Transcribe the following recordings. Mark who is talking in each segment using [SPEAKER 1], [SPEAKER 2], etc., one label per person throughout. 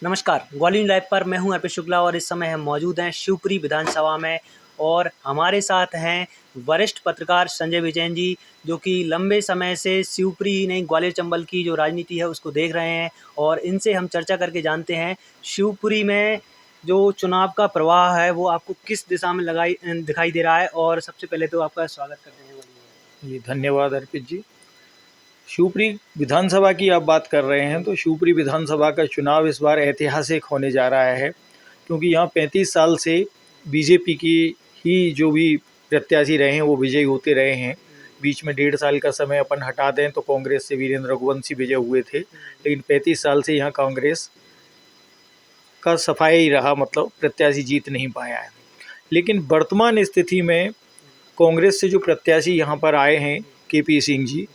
[SPEAKER 1] नमस्कार, ग्वालियर लाइव पर मैं हूं अर्पित शुक्ला और इस समय हम मौजूद हैं शिवपुरी विधानसभा में। और हमारे साथ हैं वरिष्ठ पत्रकार संजय विजयन जी, जो कि लंबे समय से शिवपुरी ही नहीं ग्वालियर चंबल की जो राजनीति है उसको देख रहे हैं। और इनसे हम चर्चा करके जानते हैं शिवपुरी में जो चुनाव का प्रवाह है वो आपको किस दिशा में दिखाई दे रहा है। और सबसे पहले तो आपका स्वागत करते हैं।
[SPEAKER 2] जी धन्यवाद अर्पित जी। शिवपुरी विधानसभा की आप बात कर रहे हैं तो शिवपुरी विधानसभा का चुनाव इस बार ऐतिहासिक होने जा रहा है, क्योंकि यहाँ 35 साल से बीजेपी की ही जो भी प्रत्याशी रहे हैं वो विजयी होते रहे हैं। बीच में 1.5 साल का समय अपन हटा दें तो कांग्रेस से वीरेंद्र रघुवंशी विजय हुए थे, लेकिन 35 साल से यहाँ कांग्रेस का सफाया ही रहा, मतलब प्रत्याशी जीत नहीं पाया है। लेकिन वर्तमान स्थिति में कांग्रेस से जो प्रत्याशी यहाँ पर आए हैं केपी सिंह जी,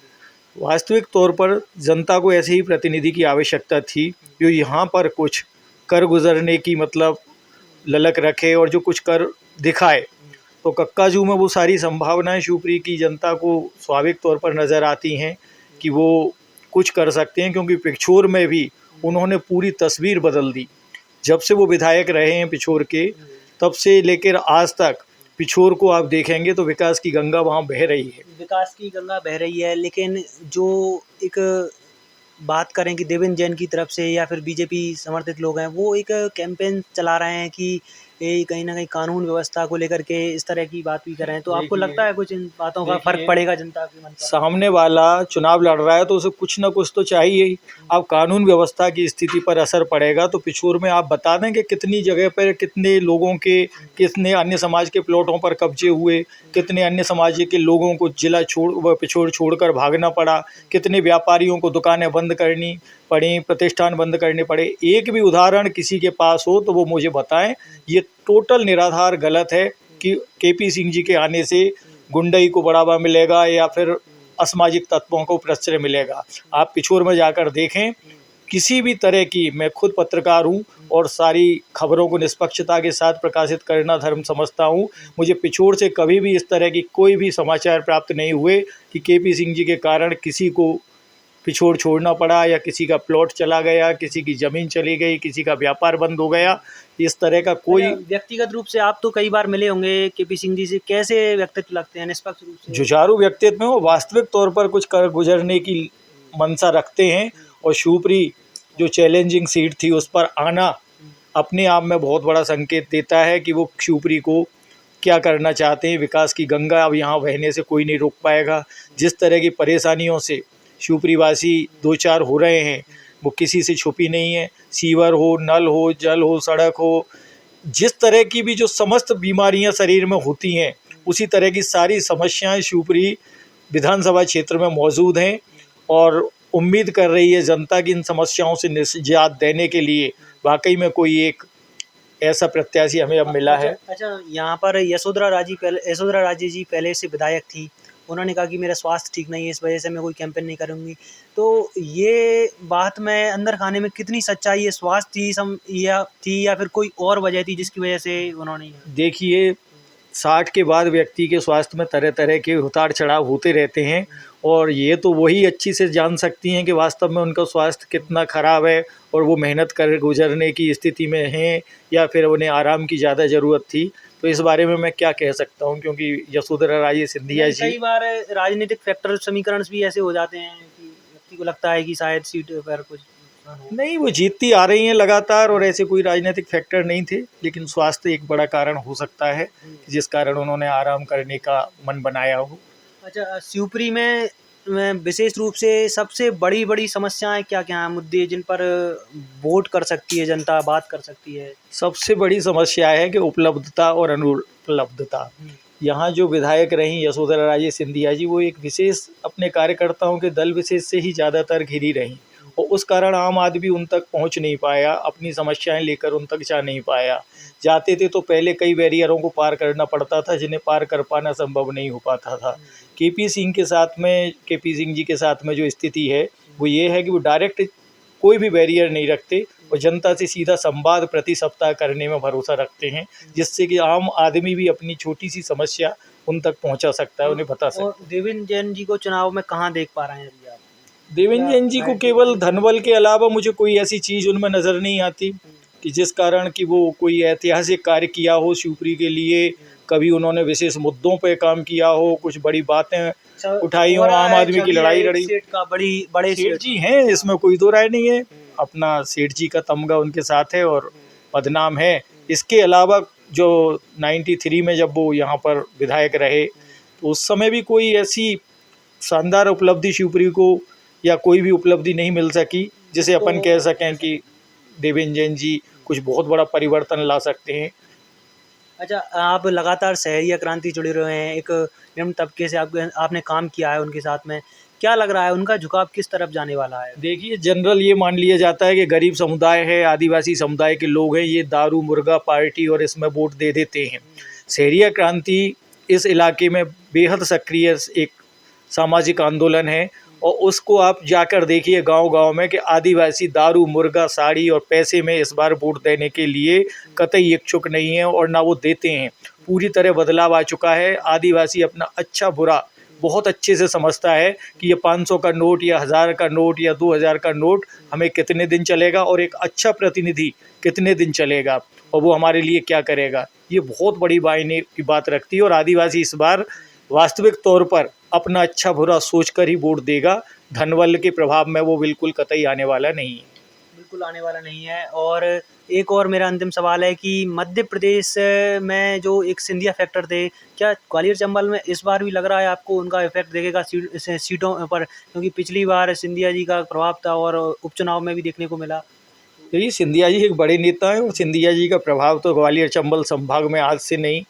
[SPEAKER 2] वास्तविक तौर पर जनता को ऐसे ही प्रतिनिधि की आवश्यकता थी जो यहाँ पर कुछ कर गुजरने की मतलब ललक रखे और जो कुछ कर दिखाए। तो कक्काजू में वो सारी संभावनाएं शिवपुरी की जनता को स्वाभाविक तौर पर नज़र आती हैं कि वो कुछ कर सकते हैं, क्योंकि पिछोर में भी उन्होंने पूरी तस्वीर बदल दी। जब से वो विधायक रहे हैं पिछोर के, तब से लेकर आज तक पिछोर को आप देखेंगे तो विकास की गंगा वहाँ बह रही है।
[SPEAKER 1] विकास की गंगा बह रही है, लेकिन जो एक बात करें कि देवेंद्र जैन की तरफ से या फिर बीजेपी समर्थित लोग हैं, वो एक कैंपेन चला रहे हैं कि ये कहीं ना कहीं कानून व्यवस्था को लेकर के इस तरह की बात भी कर रहे हैं। तो आपको लगता है कुछ इन बातों का फर्क पड़ेगा जनता के मन पर?
[SPEAKER 2] सामने वाला चुनाव लड़ रहा है तो उसे कुछ ना कुछ तो चाहिए ही। अब कानून व्यवस्था की स्थिति पर असर पड़ेगा तो पिछोर में आप बता दें कि कितनी जगह पर कितने लोगों के, कितने अन्य समाज के प्लॉटों पर कब्जे हुए, कितने अन्य समाज के लोगों को जिला पिछोर छोड़कर भागना पड़ा, कितने व्यापारियों को दुकानें बंद करनी पड़ी, प्रतिष्ठान बंद करने पड़े। एक भी उदाहरण किसी के पास हो तो वो मुझे बताएं। ये टोटल निराधार गलत है कि केपी सिंह जी के आने से गुंडई को बढ़ावा मिलेगा या फिर असामाजिक तत्वों को प्रश्रय मिलेगा। आप पिछोर में जाकर देखें, किसी भी तरह की, मैं खुद पत्रकार हूं और सारी खबरों को निष्पक्षता के साथ प्रकाशित करना धर्म समझता हूं, मुझे पिछोर से कभी भी इस तरह की कोई भी समाचार प्राप्त नहीं हुए कि केपी सिंह जी के कारण किसी को पिछोर छोड़ना पड़ा या किसी का प्लॉट चला गया, किसी की ज़मीन चली गई, किसी का व्यापार बंद हो गया। इस तरह का कोई
[SPEAKER 1] व्यक्तिगत रूप से आप तो कई बार मिले होंगे केपी सिंह जी से, कैसे व्यक्तित्व लगते हैं निष्पक्ष रूप से?
[SPEAKER 2] जुझारू व्यक्तित्व में वो वास्तविक तौर पर कुछ कर गुजरने की मंशा रखते हैं, और शिवपुरी जो चैलेंजिंग सीट थी उस पर आना अपने आप में बहुत बड़ा संकेत देता है कि वो शिवपुरी को क्या करना चाहते हैं। विकास की गंगा अब यहाँ बहने से कोई नहीं रोक पाएगा। जिस तरह की परेशानियों से शिवपुरी वासी दो चार हो रहे हैं वो किसी से छुपी नहीं है। सीवर हो, नल हो, जल हो, सड़क हो, जिस तरह की भी जो समस्त बीमारियां शरीर में होती हैं उसी तरह की सारी समस्याएं शिवपुरी विधानसभा क्षेत्र में मौजूद हैं। और उम्मीद कर रही है जनता की इन समस्याओं से निजात देने के लिए वाकई में कोई एक ऐसा प्रत्याशी हमें अब मिला है।
[SPEAKER 1] अच्छा, यहाँ पर यशोधरा राजे जी पहले से विधायक थी। उन्होंने कहा कि मेरा स्वास्थ्य ठीक नहीं है, इस वजह से मैं कोई कैंपेन नहीं करूँगी। तो ये बात में अंदर खाने में कितनी सच्चाई है? स्वास्थ्य थी या फिर कोई और वजह थी जिसकी वजह से उन्होंने?
[SPEAKER 2] देखिए, 60 के बाद व्यक्ति के स्वास्थ्य में तरह तरह के उतार चढ़ाव होते रहते हैं, और ये तो वही अच्छी से जान सकती हैं कि वास्तव में उनका स्वास्थ्य कितना ख़राब है और वो मेहनत कर गुजरने की स्थिति में हैं या फिर उन्हें आराम की ज़्यादा ज़रूरत थी। तो इस बारे में मैं क्या कह सकता हूँ, क्योंकि यशोधरा राजे सिंधिया जी,
[SPEAKER 1] कई बार राजनीतिक फैक्टर समीकरण भी ऐसे हो जाते हैं कि व्यक्ति को लगता है कि शायद सीट पर कुछ
[SPEAKER 2] नहीं, वो जीतती आ रही हैं लगातार और ऐसे कोई राजनीतिक फैक्टर नहीं थे, लेकिन स्वास्थ्य एक बड़ा कारण हो सकता है जिस कारण उन्होंने आराम करने का मन बनाया हो।
[SPEAKER 1] अच्छा, शिवपुरी में विशेष रूप से सबसे बड़ी समस्याएं क्या क्या हैं, मुद्दे जिन पर वोट कर सकती है जनता, बात कर सकती है?
[SPEAKER 2] सबसे बड़ी समस्या है कि उपलब्धता और अनुपलब्धता। यहाँ जो विधायक रहीं यशोधरा राजे सिंधिया जी, वो एक विशेष अपने कार्यकर्ताओं के दल विशेष से ही ज़्यादातर घिरी रहीं, और उस कारण आम आदमी उन तक पहुँच नहीं पाया, अपनी समस्याएं लेकर उन तक जा नहीं पाया। जाते थे तो पहले कई बैरियरों को पार करना पड़ता था जिन्हें पार कर पाना संभव नहीं हो पाता था। केपी सिंह जी के साथ में जो स्थिति है वो ये है कि वो डायरेक्ट कोई भी बैरियर नहीं रखते और जनता से सीधा संवाद प्रति सप्ताह करने में भरोसा रखते हैं, जिससे कि आम आदमी भी अपनी छोटी सी समस्या उन तक पहुंचा सकता है, उन्हें बता सकता है।
[SPEAKER 1] और देवेंद्र जैन जी को चुनाव में कहाँ देख पा रहे हैं अभी आप?
[SPEAKER 2] देवेंद्र जैन जी को केवल धनबल के अलावा मुझे कोई ऐसी चीज़ उनमें नज़र नहीं आती कि जिस कारण कि वो कोई ऐतिहासिक कार्य किया हो शिवपुरी के लिए, कभी उन्होंने विशेष मुद्दों पे काम किया हो, कुछ बड़ी बातें उठाई हो, आम आदमी की लड़ाई लड़ी।
[SPEAKER 1] सेठ का बड़े
[SPEAKER 2] सेठ जी हैं, इसमें कोई दो राय नहीं है। अपना सेठ जी का तमगा उनके साथ है और बदनाम है। इसके अलावा जो 93 में जब वो यहाँ पर विधायक रहे तो उस समय भी कोई ऐसी शानदार उपलब्धि शिवपुरी को या कोई भी उपलब्धि नहीं मिल सकी जिसे अपन कह सकें कि देवेंद्र जैन जी कुछ बहुत बड़ा परिवर्तन ला सकते हैं।
[SPEAKER 1] अच्छा, आप लगातार शहरिया क्रांति जुड़े रहे हैं, एक निम्न तबके से आपने काम किया है उनके साथ में, क्या लग रहा है उनका झुकाव किस तरफ जाने वाला है?
[SPEAKER 2] देखिए, जनरल ये मान लिया जाता है कि गरीब समुदाय है, आदिवासी समुदाय के लोग हैं, ये दारू मुर्गा पार्टी और इसमें वोट दे देते हैं। शहरिया क्रांति इस इलाके में बेहद सक्रिय एक सामाजिक आंदोलन है और उसको आप जाकर देखिए गांव-गांव में कि आदिवासी दारू मुर्गा साड़ी और पैसे में इस बार वोट देने के लिए कतई इच्छुक नहीं है और ना वो देते हैं। पूरी तरह बदलाव आ चुका है। आदिवासी अपना अच्छा बुरा बहुत अच्छे से समझता है कि ये 500 का नोट या 1000 का नोट या 2000 का नोट हमें कितने दिन चलेगा और एक अच्छा प्रतिनिधि कितने दिन चलेगा और वो हमारे लिए क्या करेगा, ये बहुत बड़ी मायने की बात रखती है। और आदिवासी इस बार वास्तविक तौर पर अपना अच्छा बुरा सोचकर ही वोट देगा। धनबल के प्रभाव में वो बिल्कुल कतई आने वाला नहीं है।
[SPEAKER 1] बिल्कुल आने वाला नहीं है। और एक और मेरा अंतिम सवाल है कि मध्य प्रदेश में जो एक सिंधिया फैक्टर थे, क्या ग्वालियर चंबल में इस बार भी लग रहा है आपको उनका इफेक्ट दिखेगा सीटों पर? क्योंकि पिछली बार सिंधिया जी का प्रभाव था और उपचुनाव में भी देखने को मिला।
[SPEAKER 2] देखिए, सिंधिया जी एक बड़े नेता हैं और सिंधिया जी का प्रभाव तो ग्वालियर चंबल संभाग में आज से नहीं,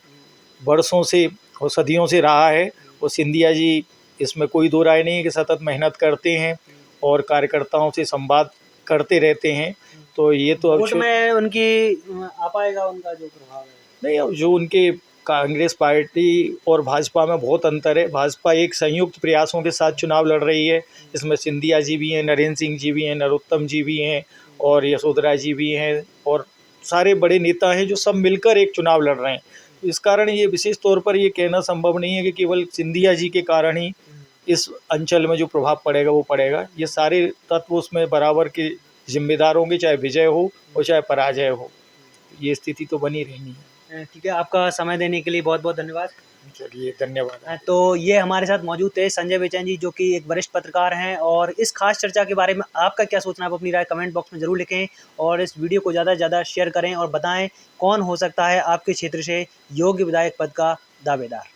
[SPEAKER 2] बरसों से और सदियों से रहा है। और सिंधिया जी इसमें कोई दो राय नहीं है कि सतत मेहनत करते हैं और कार्यकर्ताओं से संवाद करते रहते हैं। तो ये तो
[SPEAKER 1] वोट में उनकी आ पाएगा उनका जो प्रभाव है?
[SPEAKER 2] नहीं, अब जो उनके कांग्रेस पार्टी और भाजपा में बहुत अंतर है। भाजपा एक संयुक्त प्रयासों के साथ चुनाव लड़ रही है। इसमें सिंधिया जी भी हैं, नरेंद्र सिंह जी भी हैं, नरोत्तम जी भी हैं और यशोधरा जी भी हैं और सारे बड़े नेता हैं जो सब मिलकर एक चुनाव लड़ रहे हैं। इस कारण ये विशेष तौर पर ये कहना संभव नहीं है कि केवल सिंधिया जी के कारण ही इस अंचल में जो प्रभाव पड़ेगा वो पड़ेगा। ये सारे तत्व उसमें बराबर के जिम्मेदार होंगे, चाहे विजय हो और चाहे पराजय हो। ये स्थिति तो बनी रहनी है।
[SPEAKER 1] ठीक है, आपका समय देने के लिए बहुत बहुत धन्यवाद।
[SPEAKER 2] चलिए, धन्यवाद।
[SPEAKER 1] तो ये हमारे साथ मौजूद थे संजय बेचैन जी, जो कि एक वरिष्ठ पत्रकार हैं। और इस खास चर्चा के बारे में आपका क्या सोचना है, आप अपनी राय कमेंट बॉक्स में ज़रूर लिखें और इस वीडियो को ज़्यादा से ज़्यादा शेयर करें और बताएं कौन हो सकता है आपके क्षेत्र से योग्य विधायक पद का दावेदार।